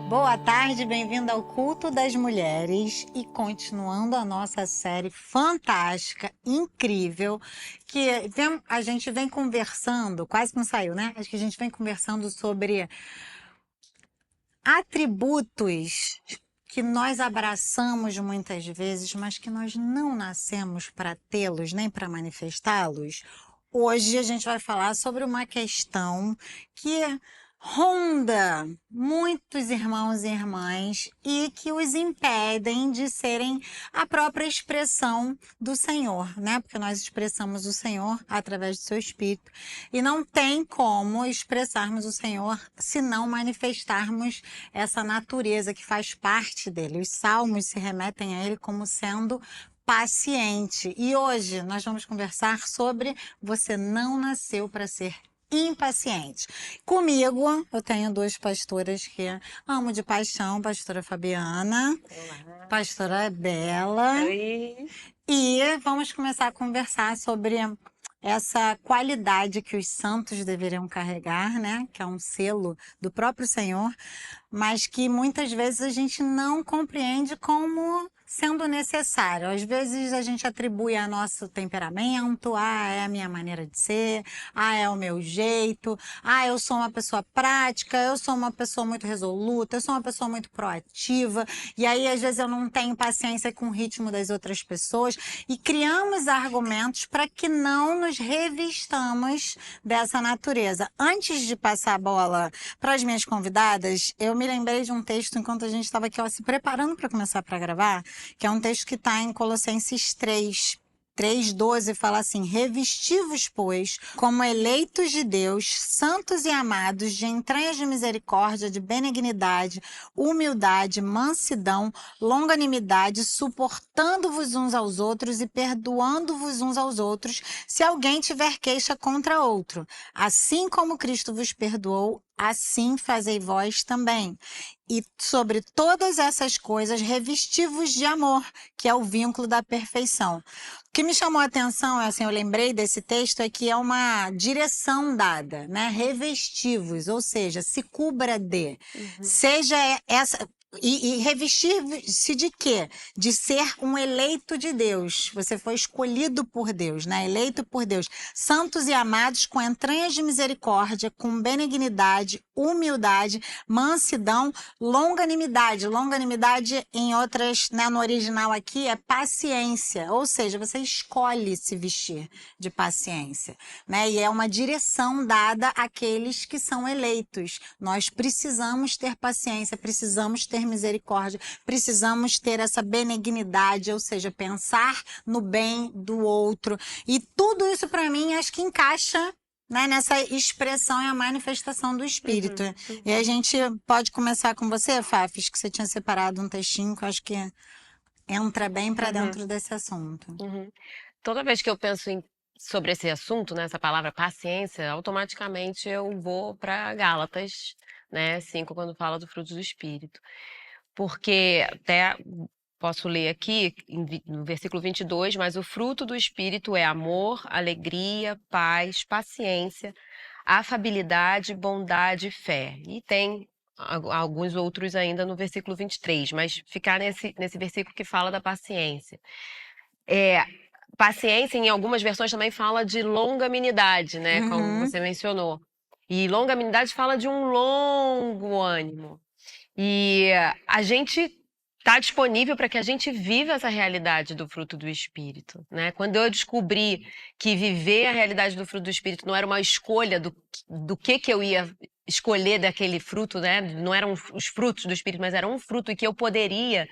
Boa tarde, bem-vindo ao Culto das Mulheres e continuando a nossa série fantástica, incrível, que a gente vem conversando, quase que não saiu, né? Acho que a gente vem conversando sobre atributos que nós abraçamos muitas vezes, mas que nós não nascemos para tê-los nem para manifestá-los. Hoje a gente vai falar sobre uma questão que ronda muitos irmãos e irmãs e que os impedem de serem a própria expressão do Senhor, né? Porque nós expressamos o Senhor através do seu Espírito e não tem como expressarmos o Senhor se não manifestarmos essa natureza que faz parte dele. Os salmos se remetem a ele como sendo paciente. E hoje nós vamos conversar sobre você não nasceu para ser impaciente. Comigo, eu tenho duas pastoras que amo de paixão, pastora Fabiana, Olá. pastora Bela. Oi. E vamos começar a conversar sobre essa qualidade que os santos deveriam carregar, né? Que é um selo do próprio Senhor, mas que muitas vezes a gente não compreende como sendo necessário. Às vezes a gente atribui a nosso temperamento, é a minha maneira de ser, é o meu jeito, eu sou uma pessoa prática, eu sou uma pessoa muito resoluta, eu sou uma pessoa muito proativa, e aí às vezes eu não tenho paciência com o ritmo das outras pessoas, e criamos argumentos para que não nos revistamos dessa natureza. Antes de passar a bola para as minhas convidadas, eu me lembrei de um texto enquanto a gente estava aqui se preparando para começar para gravar, que é um texto que está em Colossenses 3:12, fala assim: revesti-vos, pois, como eleitos de Deus, santos e amados, de entranhas de misericórdia, de benignidade, humildade, mansidão, longanimidade, suportando-vos uns aos outros e perdoando-vos uns aos outros, se alguém tiver queixa contra outro. Assim como Cristo vos perdoou, assim fazei vós também. E sobre todas essas coisas, revesti-vos de amor, que é o vínculo da perfeição. O que me chamou a atenção, assim, eu lembrei desse texto, é que é uma direção dada, né? Revesti-vos, ou seja, se cubra de. Seja essa. E revestir-se de quê? De ser um eleito de Deus. Você foi escolhido por Deus, né? Eleito por Deus. Santos e amados, com entranhas de misericórdia, com benignidade, humildade, mansidão, longanimidade. Longanimidade, em outras, né, no original aqui, é paciência. Ou seja, você escolhe se vestir de paciência, né? E é uma direção dada àqueles que são eleitos. Nós precisamos ter paciência, precisamos ter misericórdia, precisamos ter essa benignidade, ou seja, pensar no bem do outro. E tudo isso, para mim, acho que encaixa, né, nessa expressão e a manifestação do Espírito. E a gente pode começar com você, Fafis, que você tinha separado um textinho que eu acho que entra bem para dentro desse assunto. Toda vez que eu penso sobre esse assunto, né, essa palavra paciência, automaticamente eu vou para Gálatas, né, 5, quando fala do fruto do Espírito. Porque até posso ler aqui no versículo 22, mas o fruto do Espírito é amor, alegria, paz, paciência, afabilidade, bondade e fé. E tem alguns outros ainda no versículo 23, mas ficar nesse versículo que fala da paciência. Paciência, em algumas versões, também fala de longanimidade, né? Como você mencionou. E longanimidade fala de um longo ânimo. E a gente está disponível para que a gente viva essa realidade do fruto do Espírito, né? Quando eu descobri que viver a realidade do fruto do Espírito não era uma escolha do que eu ia escolher daquele fruto, né? Não eram os frutos do Espírito, mas era um fruto e que eu poderia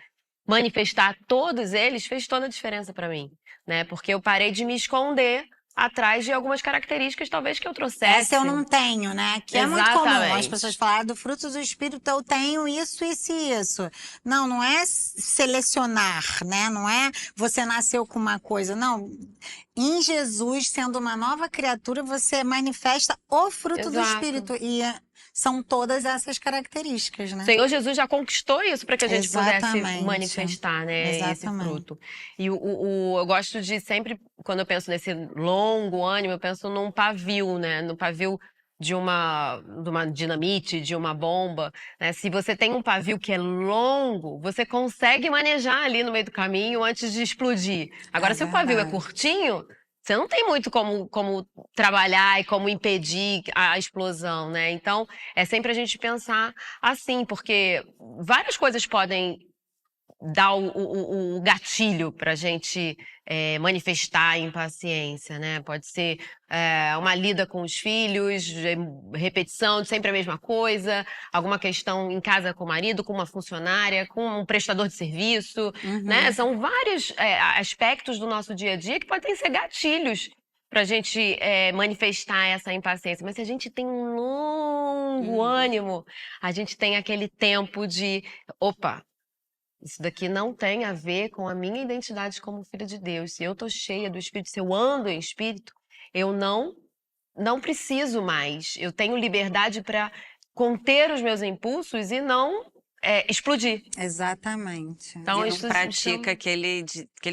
manifestar todos eles, fez toda a diferença para mim, né? Porque eu parei de me esconder atrás de algumas características, talvez, que eu trouxesse. Essa eu não tenho, né? Que é muito comum. Exatamente. As pessoas falam do fruto do Espírito, eu tenho isso, isso e isso. Não, não é selecionar, né? Não é você nasceu com uma coisa. Não. Em Jesus, sendo uma nova criatura, você manifesta o fruto do Espírito. E são todas essas características, né? O Senhor Jesus já conquistou isso para que a gente pudesse Exatamente. manifestar, né, esse Exatamente. fruto. E eu gosto de sempre, quando eu penso nesse longo ânimo, eu penso num pavio, né? No pavio de uma dinamite, de uma bomba, né? Se você tem um pavio que é longo, você consegue manejar ali no meio do caminho antes de explodir. Agora, se o pavio é verdade. curtinho, você não tem muito como trabalhar e como impedir a explosão, né? Então, é sempre a gente pensar assim, porque várias coisas podem dar o gatilho para a gente manifestar a impaciência, né? Pode ser uma lida com os filhos, repetição de sempre a mesma coisa, alguma questão em casa com o marido, com uma funcionária, com um prestador de serviço, né? São vários aspectos do nosso dia a dia que podem ser gatilhos para a gente manifestar essa impaciência. Mas se a gente tem um longo ânimo, a gente tem aquele tempo de, opa, isso daqui não tem a ver com a minha identidade como filha de Deus. Se eu tô cheia do Espírito, se eu ando em Espírito, eu não preciso mais. Eu tenho liberdade para conter os meus impulsos e não explodir. Exatamente. Então, E não isso pratica aquele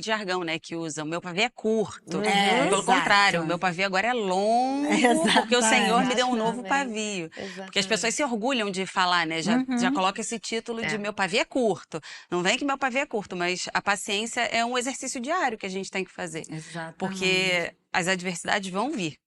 jargão, né, que usa. O meu pavio é curto. Pelo exato. contrário, o meu pavio agora é longo, porque o Senhor me deu um novo pavio. Porque as pessoas se orgulham de falar, né? Já coloca esse título de meu pavio é curto. Não vem que meu pavio é curto, mas a paciência é um exercício diário que a gente tem que fazer. Exatamente. Porque as adversidades vão vir.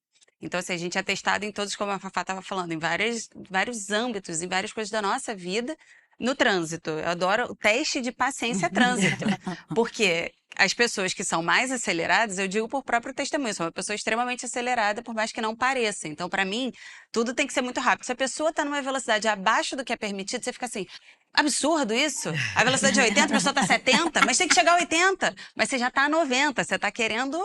Então, assim, a gente é testado em todos, como a Fafá estava falando, em vários âmbitos, em várias coisas da nossa vida. No trânsito, eu adoro o teste de paciência trânsito, porque as pessoas que são mais aceleradas, eu digo por próprio testemunho, sou uma pessoa extremamente acelerada, por mais que não pareça. Então, para mim, tudo tem que ser muito rápido. Se a pessoa está numa velocidade abaixo do que é permitido, você fica assim, absurdo isso. A velocidade é 80, a pessoa está 70, mas tem que chegar a 80. Mas você já está a 90, você está querendo...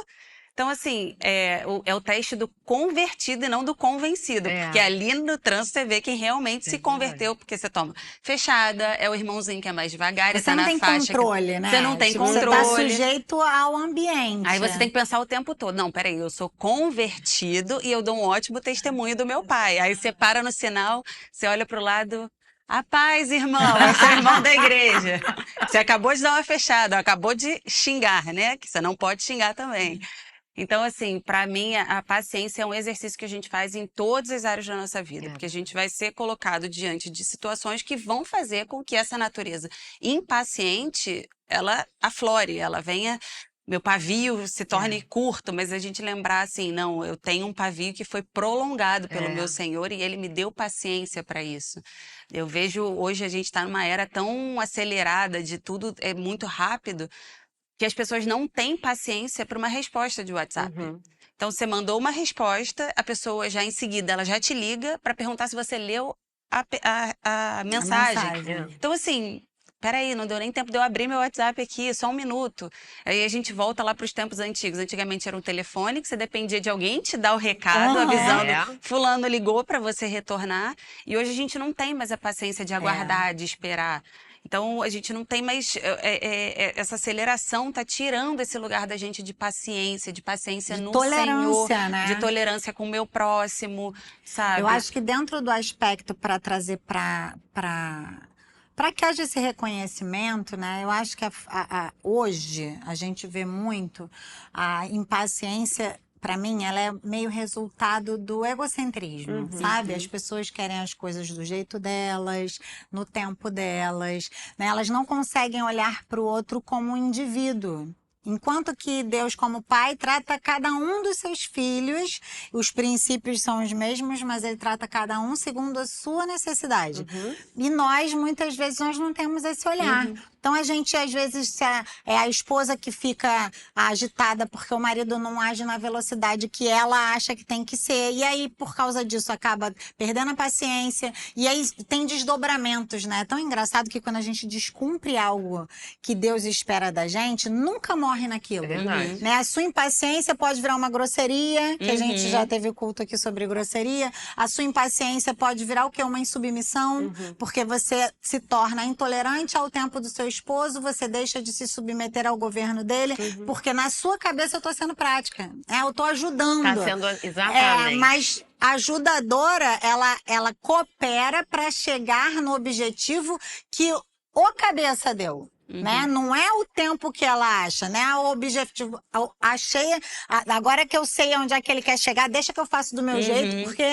Então, assim, é o teste do convertido e não do convencido. Porque ali no trânsito você vê quem realmente se converteu, porque você toma fechada, é o irmãozinho que é mais devagar, Você tá não na tem faixa. controle, né? Você não tem Tipo, controle. Você tá sujeito ao ambiente. Aí você tem que pensar o tempo todo. Não, peraí, eu sou convertido e eu dou um ótimo testemunho do meu pai. Aí você para no sinal, você olha pro lado... A paz, irmão, esse é o irmão da igreja. Você acabou de dar uma fechada, acabou de xingar, né? Que você não pode xingar também. Então, assim, para mim, a paciência é um exercício que a gente faz em todas as áreas da nossa vida, porque a gente vai ser colocado diante de situações que vão fazer com que essa natureza impaciente, ela aflore, ela venha, meu pavio se torne curto, mas a gente lembrar assim, não, eu tenho um pavio que foi prolongado pelo meu Senhor e Ele me deu paciência para isso. Eu vejo, hoje a gente está numa era tão acelerada, de tudo é muito rápido, que as pessoas não têm paciência para uma resposta de WhatsApp. Então, você mandou uma resposta, a pessoa já em seguida, ela já te liga para perguntar se você leu a mensagem. Então, assim, peraí, não deu nem tempo de eu abrir meu WhatsApp aqui, só um minuto. Aí a gente volta lá para os tempos antigos. Antigamente era um telefone que você dependia de alguém te dar o recado, avisando, fulano ligou para você retornar. E hoje a gente não tem mais a paciência de aguardar, de esperar. Então, a gente não tem mais... essa aceleração está tirando esse lugar da gente de paciência no Senhor. Né? De tolerância com o meu próximo, sabe? Eu acho que dentro do aspecto para trazer para que haja esse reconhecimento, né? Eu acho que hoje a gente vê muito a impaciência. Para mim, ela é meio resultado do egocentrismo, sabe? As pessoas querem as coisas do jeito delas, no tempo delas, né? Elas não conseguem olhar para o outro como um indivíduo. Enquanto que Deus, como pai, trata cada um dos seus filhos, os princípios são os mesmos, mas ele trata cada um segundo a sua necessidade. E nós, muitas vezes, nós não temos esse olhar. Então, a gente, às vezes, é a esposa que fica agitada porque o marido não age na velocidade que ela acha que tem que ser. E aí, por causa disso, acaba perdendo a paciência. E aí, tem desdobramentos, né? É tão engraçado que quando a gente descumpre algo que Deus espera da gente, nunca morre naquilo. Né? A sua impaciência pode virar uma grosseria, que a gente já teve culto aqui sobre grosseria. A sua impaciência pode virar o quê? Uma insubmissão, porque você se torna intolerante ao tempo do seu esposo, você deixa de se submeter ao governo dele, porque na sua cabeça eu tô sendo prática. Eu tô ajudando. Tá sendo, exatamente. Mas a ajudadora, ela coopera para chegar no objetivo que o cabeça deu. Né? Não é o tempo que ela acha, né? O objetivo, agora que eu sei onde é que ele quer chegar, deixa que eu faço do meu jeito, porque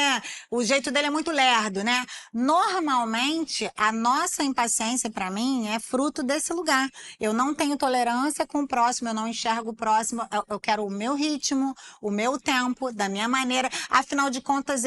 o jeito dele é muito lerdo, né? Normalmente, a nossa impaciência, para mim, é fruto desse lugar. Eu não tenho tolerância com o próximo, eu não enxergo o próximo, eu quero o meu ritmo, o meu tempo, da minha maneira. Afinal de contas,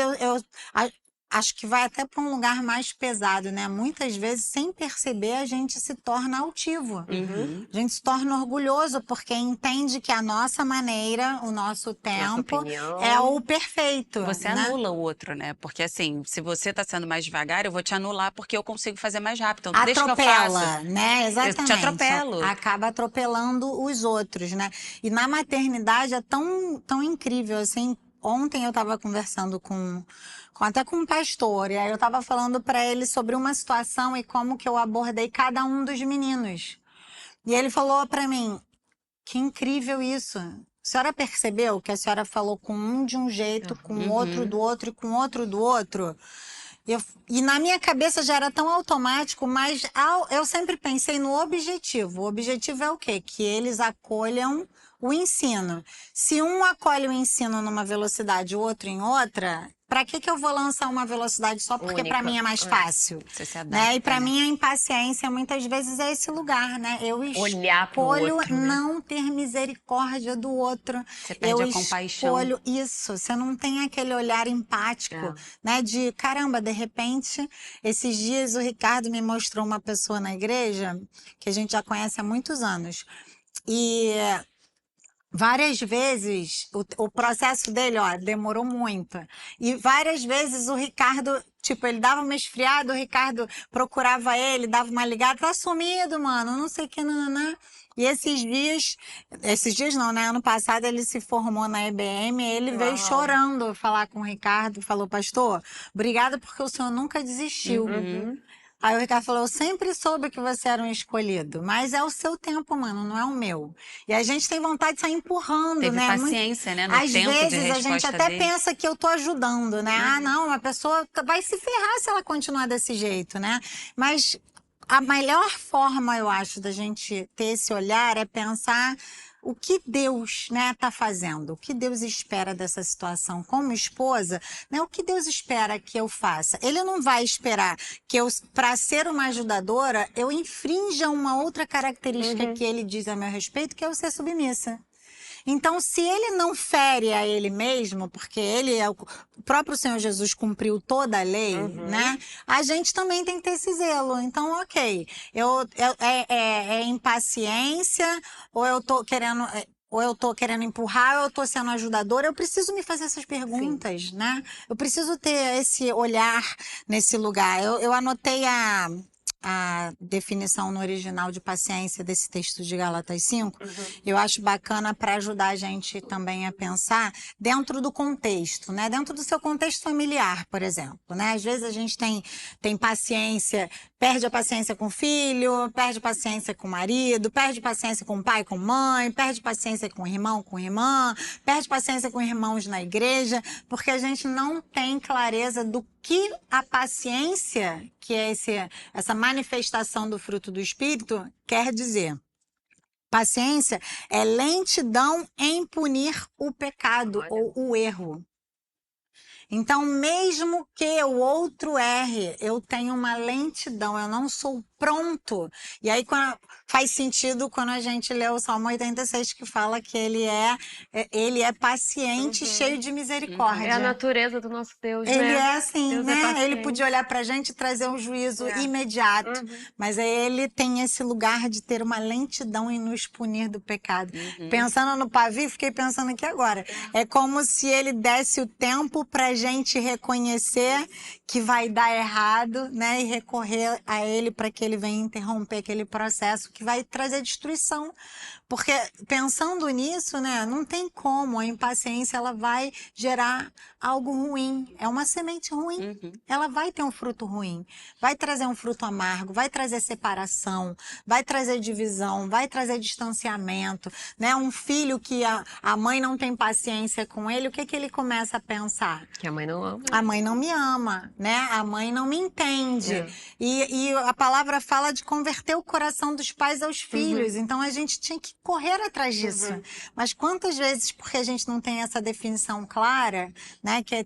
acho que vai até para um lugar mais pesado, né? Muitas vezes, sem perceber, a gente se torna altivo. A gente se torna orgulhoso, porque entende que a nossa maneira, o nosso tempo, é o perfeito. Você anula o outro, né? Porque assim, se você tá sendo mais devagar, eu vou te anular porque eu consigo fazer mais rápido. Então, deixa que eu faço. Né? Exatamente. Eu te atropelo. Acaba atropelando os outros, né? E na maternidade é tão incrível, assim. Ontem eu estava conversando até com um pastor, e aí eu estava falando para ele sobre uma situação e como que eu abordei cada um dos meninos. E ele falou para mim, que incrível isso. A senhora percebeu que a senhora falou com um de um jeito, com o outro do outro e com outro do outro? E na minha cabeça já era tão automático, mas eu sempre pensei no objetivo. O objetivo é o quê? Que eles acolham o ensino. Se um acolhe o ensino numa velocidade e o outro em outra, para que eu vou lançar uma velocidade só porque para mim é mais fácil? Você se adapta, né? E para né? mim a impaciência muitas vezes é esse lugar, né? Eu Olhar pro escolho outro, né? não ter misericórdia do outro. Você perde a compaixão. Escolho isso. Você não tem aquele olhar empático, né? De caramba, de repente, esses dias o Ricardo me mostrou uma pessoa na igreja que a gente já conhece há muitos anos. E várias vezes, o processo dele, demorou muito. E várias vezes o Ricardo, tipo, ele dava uma esfriada, o Ricardo procurava ele, dava uma ligada, tá sumido, mano, não sei o que, nananã. E esses dias não, né? Ano passado ele se formou na EBM, ele veio chorando falar com o Ricardo, falou, pastor, obrigada porque o senhor nunca desistiu. Aí o Ricardo falou, eu sempre soube que você era um escolhido, mas é o seu tempo, mano, não é o meu. E a gente tem vontade de sair empurrando, Teve né? paciência, né? No Às tempo de vezes a gente resposta até dele. pensa que eu tô ajudando, né? Ah, não, a pessoa vai se ferrar se ela continuar desse jeito, né? Mas a melhor forma, eu acho, da gente ter esse olhar é pensar o que Deus, né, tá fazendo, o que Deus espera dessa situação como esposa, né, o que Deus espera que eu faça. Ele não vai esperar que eu, para ser uma ajudadora, eu infrinja uma outra característica que ele diz a meu respeito, que é eu ser submissa. Então, se ele não fere a ele mesmo, porque o próprio Senhor Jesus cumpriu toda a lei, né? A gente também tem que ter esse zelo. Então, ok, é impaciência, ou eu tô querendo empurrar, ou eu tô sendo ajudadora, eu preciso me fazer essas perguntas, né? Eu preciso ter esse olhar nesse lugar. Eu anotei a definição no original de paciência desse texto de Gálatas 5, eu acho bacana para ajudar a gente também a pensar dentro do contexto, né? Dentro do seu contexto familiar, por exemplo, né? Às vezes a gente tem paciência, perde a paciência com o filho, perde a paciência com o marido, perde a paciência com o pai, com a mãe, perde paciência com o irmão, com a irmã, perde paciência com irmãos na igreja, porque a gente não tem clareza do que a paciência, que é essa manifestação do fruto do Espírito, quer dizer. Paciência é lentidão em punir o pecado ou o erro. Então, mesmo que o outro erre, eu tenho uma lentidão, eu não sou pronto. E aí faz sentido quando a gente lê o Salmo 86, que fala que ele é paciente, cheio de misericórdia. É a natureza do nosso Deus, Ele né? é assim, Deus né? é paciente. Ele podia olhar pra gente e trazer um juízo imediato, mas aí ele tem esse lugar de ter uma lentidão em nos punir do pecado. Pensando no pavio, fiquei pensando aqui agora. É como se ele desse o tempo pra gente reconhecer que vai dar errado, né? E recorrer a ele para que ele venha interromper aquele processo que vai trazer destruição. Porque pensando nisso, né, não tem como, a impaciência ela vai gerar algo ruim, é uma semente ruim, ela vai ter um fruto ruim, vai trazer um fruto amargo, vai trazer separação, vai trazer divisão, vai trazer distanciamento, né? Um filho que a mãe não tem paciência com ele, o que ele começa a pensar? Que a mãe não ama. A mãe não me ama, né? A mãe não me entende. É. E a palavra fala de converter o coração dos pais aos filhos. Então a gente tinha que correr atrás disso. Mas quantas vezes, porque a gente não tem essa definição clara, né? Que é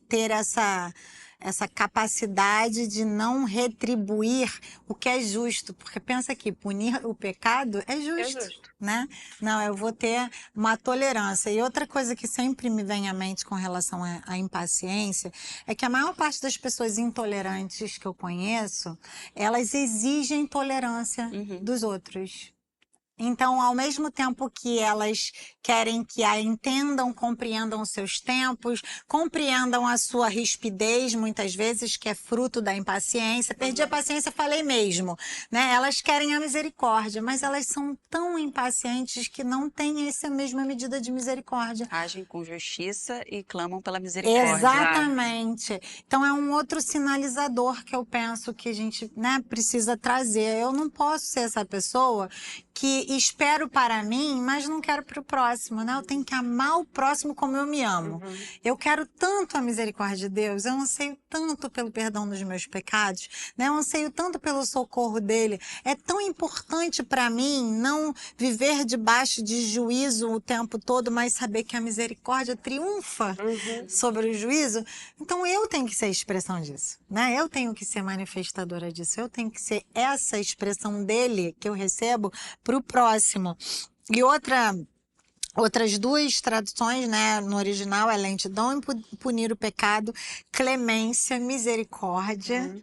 ter essa capacidade de não retribuir o que é justo. Porque pensa aqui, punir o pecado é justo. Né? Não, eu vou ter uma tolerância. E outra coisa que sempre me vem à mente com relação à impaciência é que a maior parte das pessoas intolerantes que eu conheço, elas exigem tolerância dos outros. Então, ao mesmo tempo que elas querem que a entendam, compreendam os seus tempos, compreendam a sua rispidez, muitas vezes, que é fruto da impaciência. Perdi a paciência, falei mesmo, né? Elas querem a misericórdia, mas elas são tão impacientes que não têm essa mesma medida de misericórdia. Agem com justiça e clamam pela misericórdia. Exatamente. Então, é um outro sinalizador que eu penso que a gente, né, precisa trazer. Eu não posso ser essa pessoa que espero para mim, mas não quero para o próximo, né? Eu tenho que amar o próximo como eu me amo. Eu quero tanto a misericórdia de Deus, eu anseio tanto pelo perdão dos meus pecados, né? Eu anseio tanto pelo socorro dele. É tão importante para mim não viver debaixo de juízo o tempo todo, mas saber que a misericórdia triunfa sobre o juízo. Então eu tenho que ser a expressão disso, né? Eu tenho que ser manifestadora disso. Eu tenho que ser essa expressão dele que eu recebo para o próximo. E outras duas traduções, né, no original é lentidão em punir o pecado, clemência, misericórdia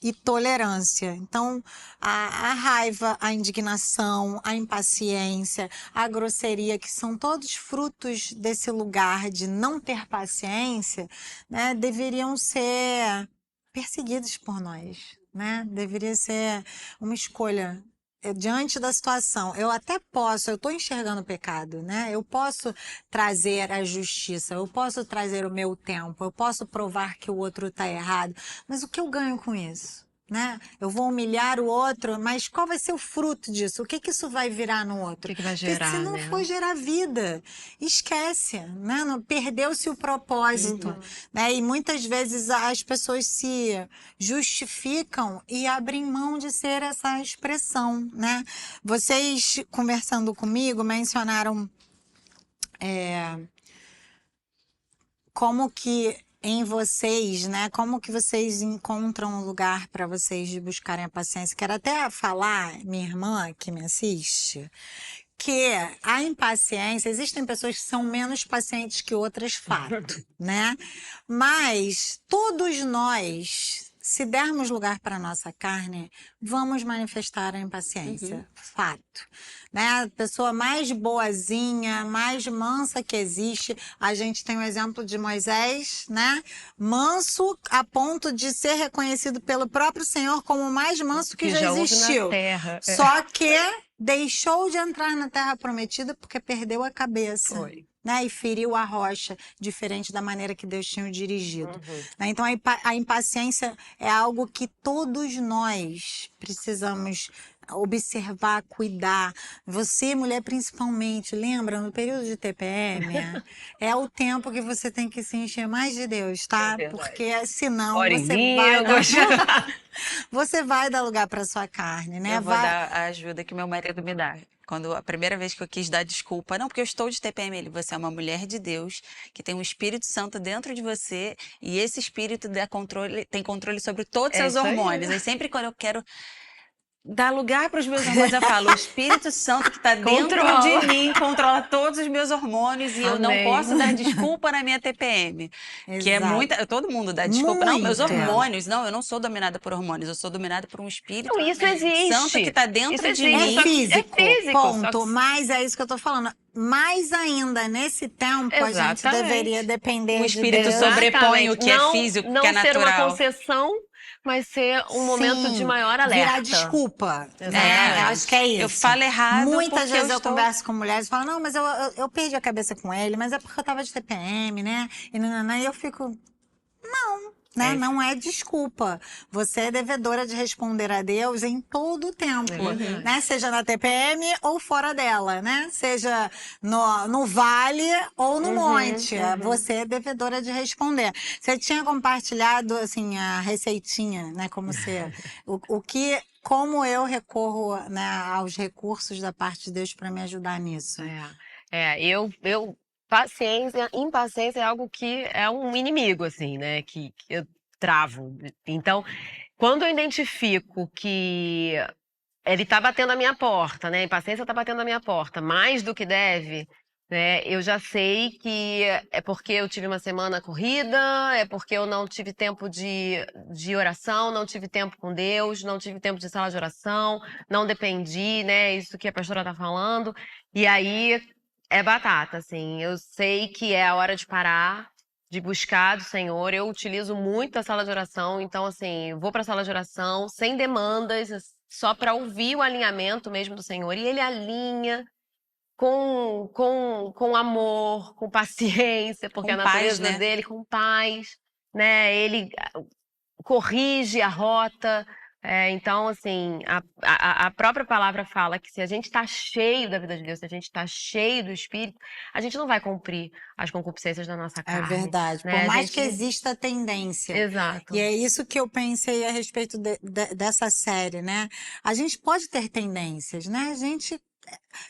e tolerância. Então, a raiva, a indignação, a impaciência, a grosseria, que são todos frutos desse lugar de não ter paciência, né, deveriam ser perseguidos por nós, né? Deveria ser uma escolha. Diante da situação, eu estou enxergando o pecado, né? Eu posso trazer a justiça, eu posso trazer o meu tempo, eu posso provar que o outro está errado, mas o que eu ganho com isso? Né? Eu vou humilhar o outro, mas qual vai ser o fruto disso? O que isso vai virar no outro? O que vai gerar, porque se não né? for gerar vida, esquece, né? Perdeu-se o propósito, né? E muitas vezes as pessoas se justificam e abrem mão de ser essa expressão, né? Vocês, conversando comigo, mencionaram como que em vocês, né? Como que vocês encontram um lugar para vocês de buscarem a paciência? Quero até falar, minha irmã que me assiste, que a impaciência, existem pessoas que são menos pacientes que outras, fato, né? Mas todos nós, se dermos lugar para a nossa carne, vamos manifestar a impaciência, fato. Né? A pessoa mais boazinha, mais mansa que existe, a gente tem o exemplo de Moisés, né? Manso a ponto de ser reconhecido pelo próprio Senhor como o mais manso que já existiu. Na terra. Só que deixou de entrar na terra prometida porque perdeu a cabeça. Foi. Né, e feriu a rocha, diferente da maneira que Deus tinha o dirigido. Né? Então, a impaciência é algo que todos nós precisamos observar, cuidar. Você, mulher, principalmente, lembra, no período de TPM, é o tempo que você tem que se encher mais de Deus, tá? É verdade. Porque senão você vai dar lugar para sua carne, né? Eu vou dar a ajuda que meu marido me dá. Quando a primeira vez que eu quis dar desculpa, não, porque eu estou de TPM, você é uma mulher de Deus, que tem um Espírito Santo dentro de você, e esse Espírito tem controle sobre todos os seus hormônios. E sempre quando eu quero dar lugar para os meus hormônios, eu falo, o Espírito Santo que está dentro de mim controla todos os meus hormônios e eu não posso dar desculpa na minha TPM. Exato. Que é muita. Todo mundo dá desculpa. Não, meus Muito. hormônios. Não, eu não sou dominada por hormônios, eu sou dominada por um Espírito Não, isso existe. Santo que está dentro Isso de existe. mim. É físico, É físico, ponto. só que- Mas é isso que eu tô falando. Mais ainda, nesse tempo, a gente Exatamente. deveria depender O Espírito de Deus. sobrepõe o que é Não- físico, não que é ser uma natural. concessão, mas ser um momento Sim, de maior alerta. virar desculpa. Né? Exatamente. Eu acho que é isso. Eu falo errado Muitas porque vezes eu estou... converso com mulheres e falo, não, mas eu perdi a cabeça com ele, mas é porque eu tava de TPM, né? E eu fico, né? É. Não é desculpa. Você é devedora de responder a Deus em todo o tempo, Uhum. né? Seja na TPM ou fora dela, né? Seja no vale ou no monte. Você é devedora de responder. Você tinha compartilhado, assim, a receitinha, né? Como você... Como eu recorro, né, aos recursos da parte de Deus para me ajudar nisso. Impaciência é algo que é um inimigo, assim, né? Que eu travo. Então, quando eu identifico que ele tá batendo a minha porta, né? A impaciência tá batendo a minha porta, mais do que deve, né? Eu já sei que é porque eu tive uma semana corrida, é porque eu não tive tempo de oração, não tive tempo com Deus, não tive tempo de sala de oração, não dependi, né? Isso que a pastora tá falando. E aí é batata, assim. Eu sei que é a hora de parar, de buscar do Senhor. Eu utilizo muito a sala de oração, então, assim, eu vou para a sala de oração sem demandas, só para ouvir o alinhamento mesmo do Senhor. E Ele alinha com amor, com paciência, porque Com a paz, natureza né? dele, com paz, né? Ele corrige a rota. Então, assim, a própria palavra fala que se a gente está cheio da vida de Deus, se a gente está cheio do Espírito, a gente não vai cumprir as concupiscências da nossa É carne. verdade. Né? Por mais gente... que exista tendência. Exato. E é isso que eu pensei a respeito dessa série, né? A gente pode ter tendências, né? A gente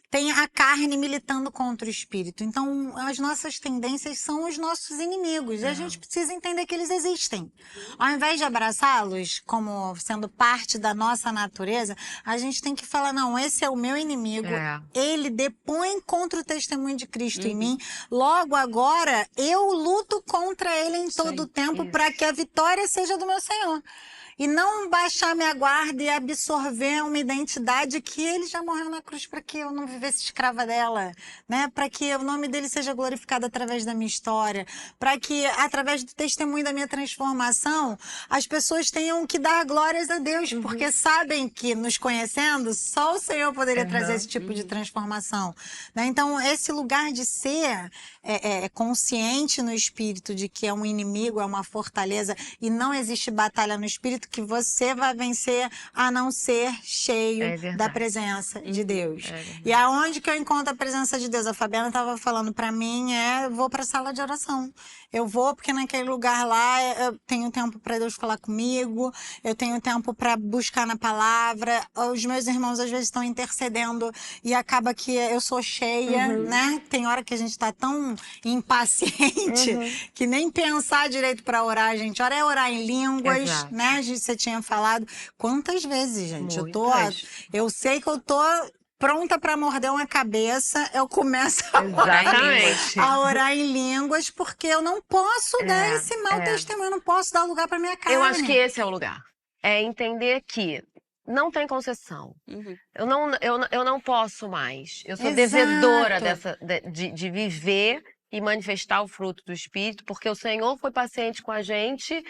tem a carne militando contra o espírito. Então, as nossas tendências são os nossos inimigos. E a gente precisa entender que eles existem. Ao invés de abraçá-los como sendo parte da nossa natureza, a gente tem que falar, não, esse é o meu inimigo. Ele depõe contra o testemunho de Cristo em mim. Logo agora, eu luto contra ele em todo o tempo para que a vitória seja do meu Senhor. E não baixar minha guarda e absorver uma identidade que ele já morreu na cruz para que eu não vivesse escrava dela, né? Para que o nome dele seja glorificado através da minha história, para que através do testemunho da minha transformação, as pessoas tenham que dar glórias a Deus, porque sabem que nos conhecendo, só o Senhor poderia trazer esse tipo de transformação, né? Então, esse lugar de ser consciente no espírito de que é um inimigo, é uma fortaleza e não existe batalha no espírito que você vai vencer a não ser cheio da presença de Deus. E aonde que eu encontro a presença de Deus? A Fabiana estava falando para mim, eu vou para a sala de oração. Eu vou porque naquele lugar lá eu tenho tempo para Deus falar comigo, eu tenho tempo para buscar na palavra. Os meus irmãos às vezes estão intercedendo e acaba que eu sou cheia, né? Tem hora que a gente está tão impaciente que nem pensar direito para orar, gente. Ora é orar em línguas, né? Você tinha falado. Quantas vezes, gente? Eu sei que eu tô pronta para morder uma cabeça, eu começo a orar em línguas, porque eu não posso dar esse mau testemunho, eu não posso dar lugar para minha carne. Eu acho que esse é o lugar. É entender que não tem concessão. Eu não posso mais. Eu sou devedora de viver e manifestar o fruto do Espírito, porque o Senhor foi paciente com a gente.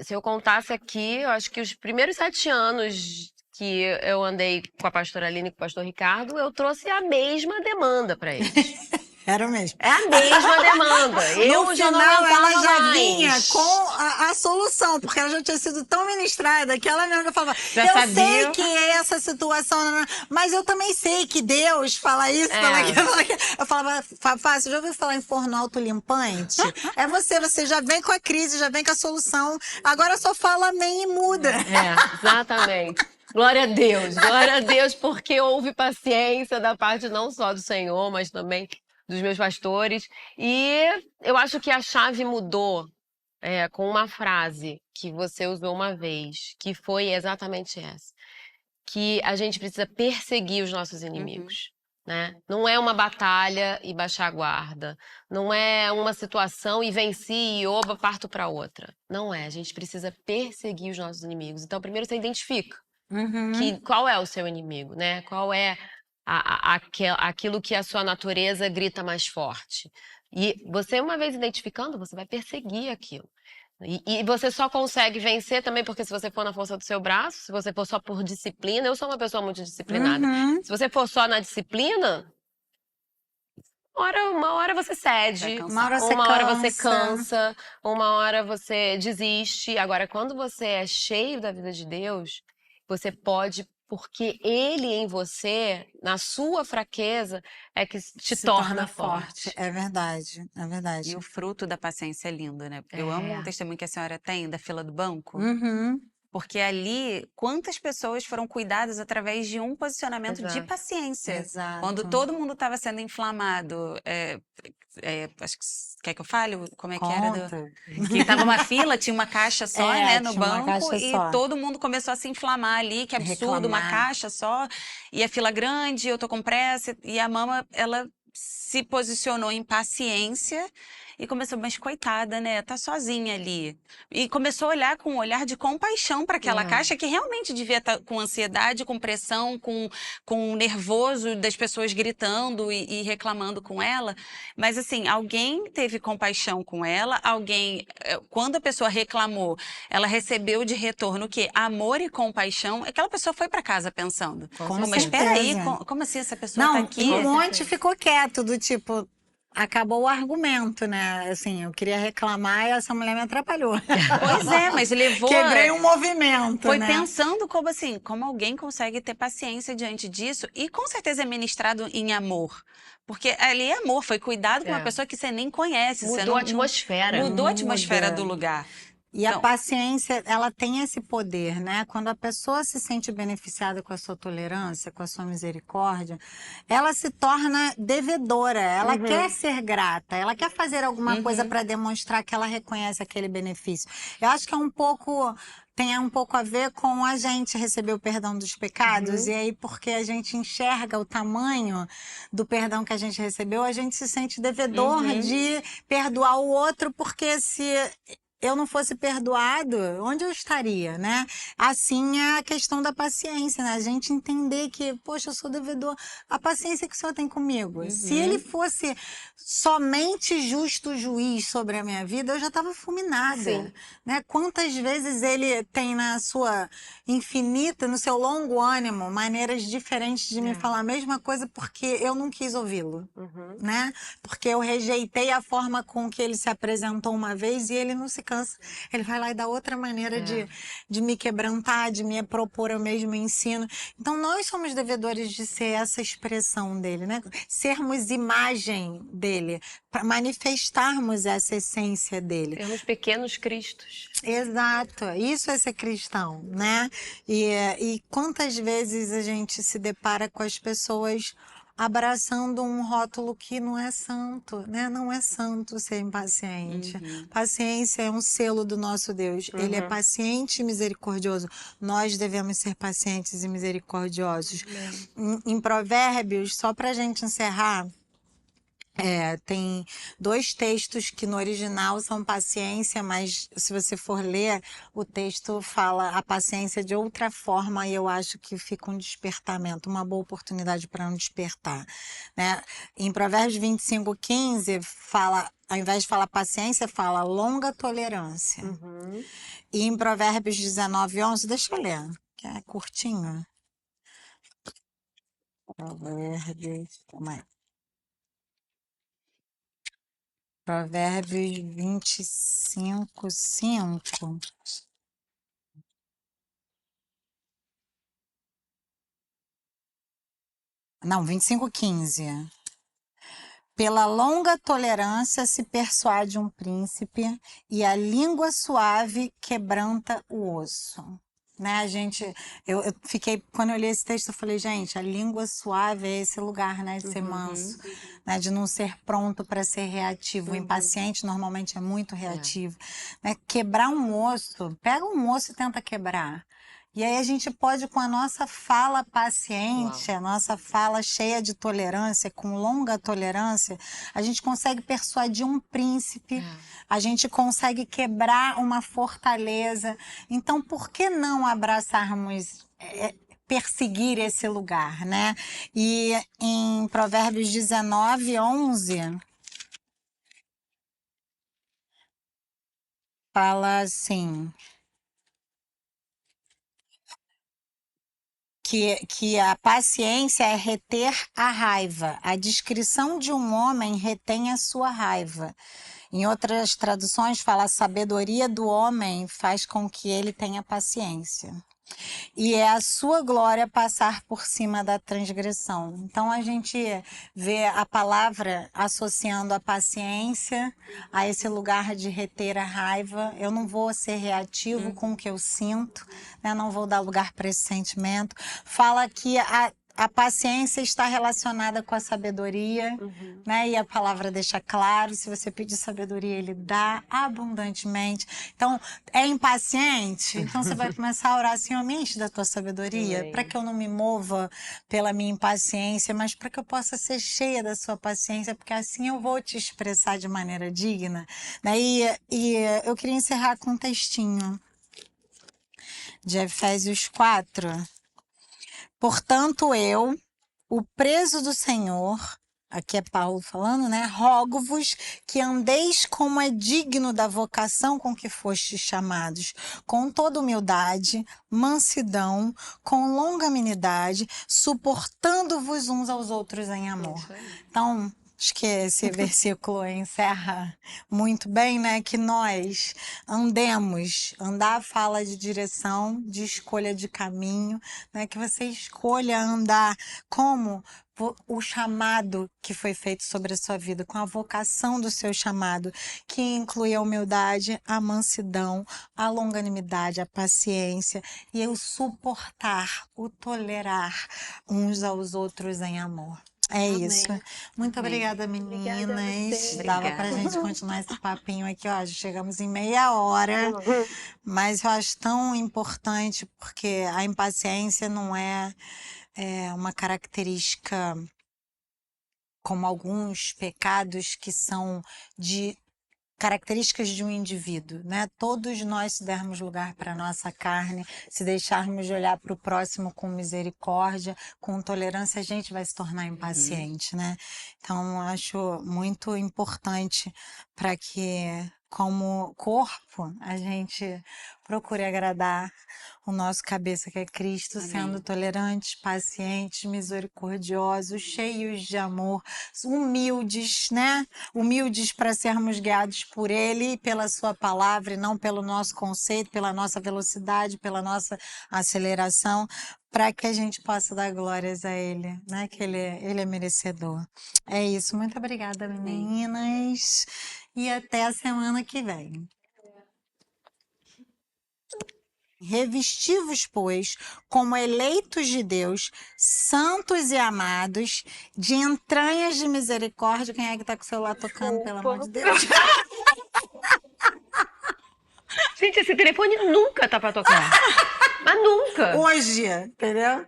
Se eu contasse aqui, eu acho que os primeiros 7 anos que eu andei com a pastora Aline e com o pastor Ricardo, eu trouxe a mesma demanda para eles. Era mesmo. É a mesma demanda. No final, ela já vinha com a solução, porque ela já tinha sido tão ministrada que ela mesma falava, eu sei que é essa situação, mas eu também sei que Deus fala isso, fala aquilo. Eu falava, Fafá, você já ouviu falar em forno autolimpante? É você já vem com a crise, já vem com a solução, agora só fala amém e muda. Exatamente. Glória a Deus, porque houve paciência da parte não só do Senhor, mas também dos meus pastores. E eu acho que a chave mudou com uma frase que você usou uma vez, que foi exatamente essa. Que a gente precisa perseguir os nossos inimigos. Né? Não é uma batalha e baixar a guarda. Não é uma situação e venci e oba, parto para outra. Não é. A gente precisa perseguir os nossos inimigos. Então, primeiro você identifica qual é o seu inimigo, né? Qual é aquilo que a sua natureza grita mais forte. E você, uma vez identificando, você vai perseguir aquilo. E você só consegue vencer também porque se você for na força do seu braço, se você for só por disciplina, eu sou uma pessoa muito disciplinada. Se você for só na disciplina, uma hora você cede, Vai Uma hora você uma hora você cansa. cansa, uma hora você desiste. Agora, quando você é cheio da vida de Deus, você pode, porque Ele em você, na sua fraqueza, é que te Se torna forte. É verdade, é E verdade. o fruto da paciência é lindo, né? Eu amo um É. testemunho que a senhora tem da fila do banco. Uhum. Porque ali, quantas pessoas foram cuidadas através de um posicionamento de Exato. paciência? Quando Exato. todo mundo estava sendo inflamado, acho que quer que eu fale como é que era? Conta. Que tava uma fila, tinha uma caixa só, É, né, no tinha uma banco, caixa e só. todo mundo começou a se inflamar ali, que absurdo, uma Reclamar. caixa só, e a fila grande, eu tô com pressa, e a mama, ela se posicionou em paciência e começou, mas coitada, né, tá sozinha ali. E começou a olhar com um olhar de compaixão para aquela É. caixa que realmente devia estar com ansiedade, com pressão, com nervoso das pessoas gritando e reclamando com ela. Mas assim, alguém teve compaixão com ela, quando a pessoa reclamou, ela recebeu de retorno o quê? Amor e compaixão. Aquela pessoa foi para casa pensando, Com pô, mas espera aí, certeza. como assim essa pessoa tá Não, aqui? e um Com monte certeza. ficou quieto, do tipo, acabou o argumento, né? Assim, eu queria reclamar e essa mulher me atrapalhou. Pois é, mas levou. Quebrei um movimento, Foi né? pensando como assim, como alguém consegue ter paciência diante disso e com certeza é ministrado em amor. Porque ali é amor, foi cuidado com uma É. pessoa que você nem conhece, você Mudou a não atmosfera. mudou a atmosfera do Muda. lugar. E a Então, paciência, ela tem esse poder, né? Quando a pessoa se sente beneficiada com a sua tolerância, com a sua misericórdia, ela se torna devedora, ela quer ser grata, ela quer fazer alguma coisa para demonstrar que ela reconhece aquele benefício. Eu acho que tem um pouco a ver com a gente receber o perdão dos pecados, e aí porque a gente enxerga o tamanho do perdão que a gente recebeu, a gente se sente devedor de perdoar o outro, porque se eu não fosse perdoado, onde eu estaria, né? Assim é a questão da paciência, né? A gente entender que, poxa, eu sou devedor. A paciência que o Senhor tem comigo. Se ele fosse somente justo juiz sobre a minha vida, eu já estava fulminada, Sim. né? Quantas vezes ele tem no seu longo ânimo, maneiras diferentes de me falar a mesma coisa porque eu não quis ouvi-lo. Né? Porque eu rejeitei a forma com que ele se apresentou uma vez e ele não se cansa. Ele vai lá e dá outra maneira de me quebrantar, de me propor o mesmo ensino. Então, nós somos devedores de ser essa expressão dele, né? Sermos imagem dele, para manifestarmos essa essência dele. Sermos pequenos cristos. Exato, isso é ser cristão, né? E quantas vezes a gente se depara com as pessoas abraçando um rótulo que não é santo, né? Não é santo ser impaciente. Paciência é um selo do nosso Deus. Ele é paciente e misericordioso. Nós devemos ser pacientes e misericordiosos. Em Provérbios, só para a gente encerrar, tem dois textos que no original são paciência, mas se você for ler, o texto fala a paciência de outra forma e eu acho que fica um despertamento, uma boa oportunidade para um despertar, né? Em Provérbios 25:15 fala, ao invés de falar paciência, fala longa tolerância. E em Provérbios 19:11, deixa eu ler, que é curtinho. Provérbios, calma aí. Provérbios 25:5. Não, 25:15. Pela longa tolerância se persuade um príncipe, e a língua suave quebranta o osso. Né, eu fiquei, quando eu li esse texto, eu falei, gente, a língua suave é esse lugar, né, de ser manso, né, de não ser pronto para ser reativo. O impaciente normalmente é muito reativo, né? Quebrar um osso, pega um osso e tenta quebrar. E aí a gente pode, com a nossa fala paciente, a nossa fala cheia de tolerância, com longa tolerância, a gente consegue persuadir um príncipe, a gente consegue quebrar uma fortaleza. Então, por que não abraçarmos, perseguir esse lugar, né? E em Provérbios 19:11, fala assim, que a paciência é reter a raiva. A descrição de um homem retém a sua raiva. Em outras traduções fala a sabedoria do homem faz com que ele tenha paciência. E é a sua glória passar por cima da transgressão. Então a gente vê a palavra associando a paciência a esse lugar de reter a raiva. Eu não vou ser reativo com o que eu sinto, né? Não vou dar lugar para esse sentimento. Fala que a paciência está relacionada com a sabedoria, né? E a palavra deixa claro, se você pedir sabedoria, ele dá abundantemente. Então, é impaciente? Então você vai começar a orar, Senhor, me enche da tua sabedoria, para que eu não me mova pela minha impaciência, mas para que eu possa ser cheia da sua paciência, porque assim eu vou te expressar de maneira digna. Né? E eu queria encerrar com um textinho de Efésios 4. Portanto, eu, o preso do Senhor, aqui é Paulo falando, né? Rogo-vos que andeis como é digno da vocação com que fostes chamados, com toda humildade, mansidão, com longanimidade, suportando-vos uns aos outros em amor. Então, acho que esse versículo encerra muito bem, né? Que nós andemos. Andar fala de direção, de escolha de caminho, né? Que você escolha andar como o chamado que foi feito sobre a sua vida, com a vocação do seu chamado, que inclui a humildade, a mansidão, a longanimidade, a paciência e o suportar, o tolerar uns aos outros em amor. É isso. Muito obrigada, meninas. Dava pra gente continuar esse papinho aqui, ó. Já chegamos em meia hora. Mas eu acho tão importante porque a impaciência não é uma característica como alguns pecados que são de características de um indivíduo, né? Todos nós, se dermos lugar para a nossa carne, se deixarmos de olhar para o próximo com misericórdia, com tolerância, a gente vai se tornar impaciente, né? Então, acho muito importante para que, como corpo, a gente procure agradar o nosso cabeça, que é Cristo, sendo tolerantes, pacientes, misericordiosos, cheios de amor, humildes, né? Humildes para sermos guiados por Ele, pela Sua palavra, e não pelo nosso conceito, pela nossa velocidade, pela nossa aceleração, para que a gente possa dar glórias a Ele, né? Que Ele é merecedor. É isso. Muito obrigada, meninas. E até a semana que vem. Revesti-vos, pois, como eleitos de Deus, santos e amados, de entranhas de misericórdia. Quem é que tá com o celular tocando, pelo amor de Deus? Gente, esse telefone nunca tá pra tocar. Mas nunca. Hoje, entendeu?